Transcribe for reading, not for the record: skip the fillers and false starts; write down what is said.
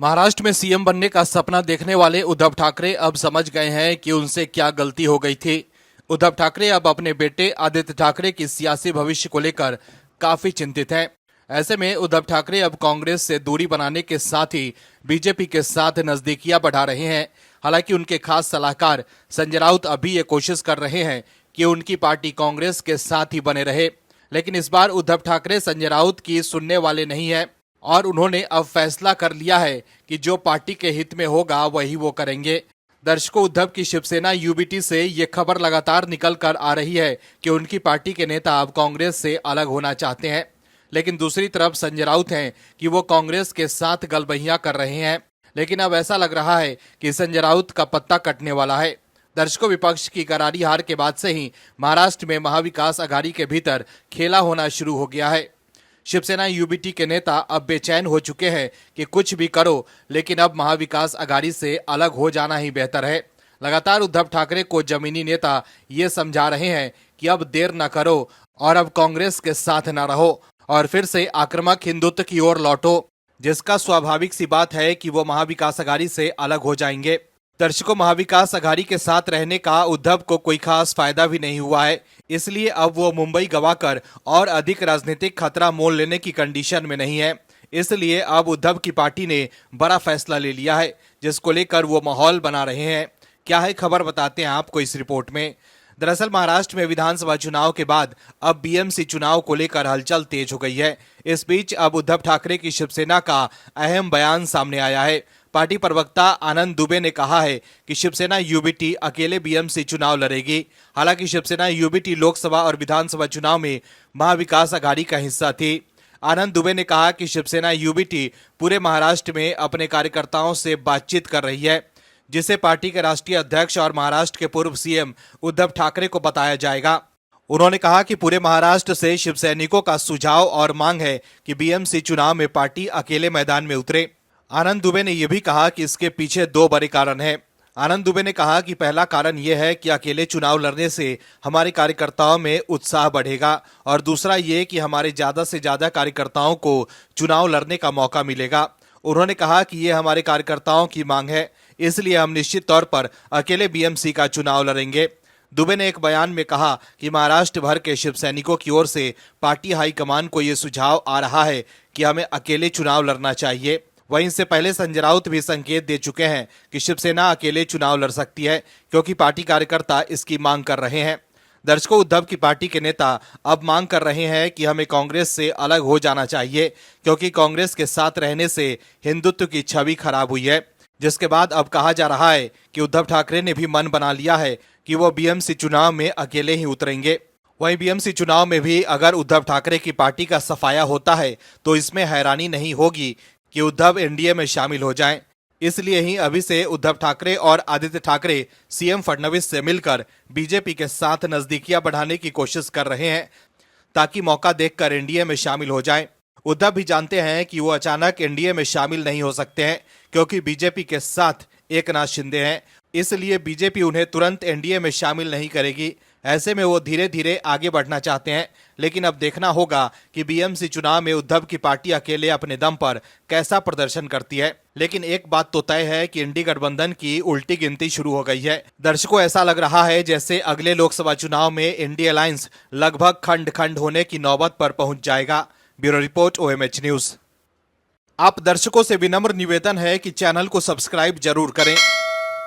महाराष्ट्र में सीएम बनने का सपना देखने वाले उद्धव ठाकरे अब समझ गए हैं कि उनसे क्या गलती हो गई थी। उद्धव ठाकरे अब अपने बेटे आदित्य ठाकरे की सियासी भविष्य को लेकर काफी चिंतित हैं। ऐसे में उद्धव ठाकरे अब कांग्रेस से दूरी बनाने के साथ ही बीजेपी के साथ नजदीकियां बढ़ा रहे हैं। हालांकि उनके खास सलाहकार संजय राउत अभी ये कोशिश कर रहे हैं कि उनकी पार्टी कांग्रेस के साथ ही बने रहे, लेकिन इस बार उद्धव ठाकरे संजय राउत की सुनने वाले नहीं है और उन्होंने अब फैसला कर लिया है कि जो पार्टी के हित में होगा वही वो करेंगे। दर्शकों, उद्धव की शिवसेना यूबीटी से ये खबर लगातार निकल कर आ रही है कि उनकी पार्टी के नेता अब कांग्रेस से अलग होना चाहते हैं, लेकिन दूसरी तरफ संजय राउत हैं कि वो कांग्रेस के साथ गलबहियां कर रहे हैं। लेकिन अब ऐसा लग रहा है कि संजय राउत का पत्ता कटने वाला है। दर्शकों, विपक्ष की करारी हार के बाद से ही महाराष्ट्र में महाविकास अघाड़ी के भीतर खेला होना शुरू हो गया है। शिवसेना यूबीटी के नेता अब बेचैन हो चुके हैं कि कुछ भी करो, लेकिन अब महाविकास अघाड़ी से अलग हो जाना ही बेहतर है। लगातार उद्धव ठाकरे को जमीनी नेता ये समझा रहे हैं कि अब देर न करो और अब कांग्रेस के साथ न रहो और फिर से आक्रामक हिंदुत्व की ओर लौटो, जिसका स्वाभाविक सी बात है कि वो महाविकास अघाड़ी से अलग हो जाएंगे। दर्शकों, महाविकास अघाड़ी के साथ रहने का उद्धव को कोई खास फायदा भी नहीं हुआ है, इसलिए अब वो मुंबई गंवाकर और अधिक राजनीतिक खतरा मोल लेने की कंडीशन में नहीं है। इसलिए अब उद्धव की पार्टी ने बड़ा फैसला ले लिया है, जिसको लेकर वो माहौल बना रहे हैं। क्या है खबर, बताते हैं आपको इस रिपोर्ट में। दरअसल महाराष्ट्र में विधानसभा चुनाव के बाद अब बीएमसी चुनाव को लेकर हलचल तेज हो गई है। इस बीच अब उद्धव ठाकरे की शिवसेना का अहम बयान सामने आया है। पार्टी प्रवक्ता आनंद दुबे ने कहा है कि शिवसेना यूबीटी अकेले बीएमसी चुनाव लड़ेगी। हालांकि शिवसेना यूबीटी लोकसभा और विधानसभा चुनाव में महाविकास अघाड़ी का हिस्सा थी। आनंद दुबे ने कहा कि शिवसेना यूबीटी पूरे महाराष्ट्र में अपने कार्यकर्ताओं से बातचीत कर रही है, जिसे पार्टी के राष्ट्रीय अध्यक्ष और महाराष्ट्र के पूर्व सीएम उद्धव ठाकरे को बताया जाएगा। उन्होंने कहा कि पूरे महाराष्ट्र से शिव सैनिकों का सुझाव और मांग है कि बीएमसी चुनाव में पार्टी अकेले मैदान में उतरे। आनंद दुबे ने यह भी कहा कि इसके पीछे दो बड़े कारण हैं। आनंद दुबे ने कहा कि पहला कारण यह है कि अकेले चुनाव लड़ने से हमारे कार्यकर्ताओं में उत्साह बढ़ेगा और दूसरा ये कि हमारे ज्यादा से ज्यादा कार्यकर्ताओं को चुनाव लड़ने का मौका मिलेगा। उन्होंने कहा कि ये हमारे कार्यकर्ताओं की मांग है, इसलिए हम निश्चित तौर पर अकेले बीएमसी का चुनाव लड़ेंगे। दुबे ने एक बयान में कहा कि महाराष्ट्र भर के शिव सैनिकों की ओर से पार्टी हाईकमान को यह सुझाव आ रहा है कि हमें अकेले चुनाव लड़ना चाहिए। वहीं इससे पहले संजय राउत भी संकेत दे चुके हैं कि शिवसेना अकेले चुनाव लड़ सकती है, क्योंकि पार्टी कार्यकर्ता इसकी मांग कर रहे हैं। दर्शकों, उद्धव की पार्टी के नेता अब मांग कर रहे हैं कि हमें कांग्रेस से अलग हो जाना चाहिए, क्योंकि कांग्रेस के साथ रहने से हिंदुत्व की छवि खराब हुई है। जिसके बाद अब कहा जा रहा है कि उद्धव ठाकरे ने भी मन बना लिया है कि वो बीएमसी चुनाव में अकेले ही उतरेंगे। वहीं बीएमसी चुनाव में भी अगर उद्धव ठाकरे की पार्टी का सफाया होता है तो इसमें हैरानी नहीं होगी कि उद्धव एनडीए में शामिल हो जाएं। इसलिए ही अभी से उद्धव ठाकरे और आदित्य ठाकरे सीएम फडणवीस से मिलकर बीजेपी के साथ नजदीकियां बढ़ाने की कोशिश कर रहे हैं, ताकि मौका देखकर एनडीए में शामिल हो जाएं। उद्धव भी जानते हैं कि वो अचानक एनडीए में शामिल नहीं हो सकते हैं, क्योंकि बीजेपी के साथ एकनाथ शिंदे हैं। इसलिए बीजेपी उन्हें तुरंत एनडीए में शामिल नहीं करेगी। ऐसे में वो धीरे धीरे आगे बढ़ना चाहते हैं, लेकिन अब देखना होगा कि बीएमसी चुनाव में उद्धव की पार्टी अकेले अपने दम पर कैसा प्रदर्शन करती है। लेकिन एक बात तो तय है कि इंडी गठबंधन की उल्टी गिनती शुरू हो गई है। दर्शकों, ऐसा लग रहा है जैसे अगले लोकसभा चुनाव में इंडी अलायंस लगभग खंड खंड होने की नौबत पर पहुंच जाएगा। Bureau report, OMH news. आप दर्शकों से विनम्र निवेदन है कि चैनल को सब्सक्राइब जरूर करें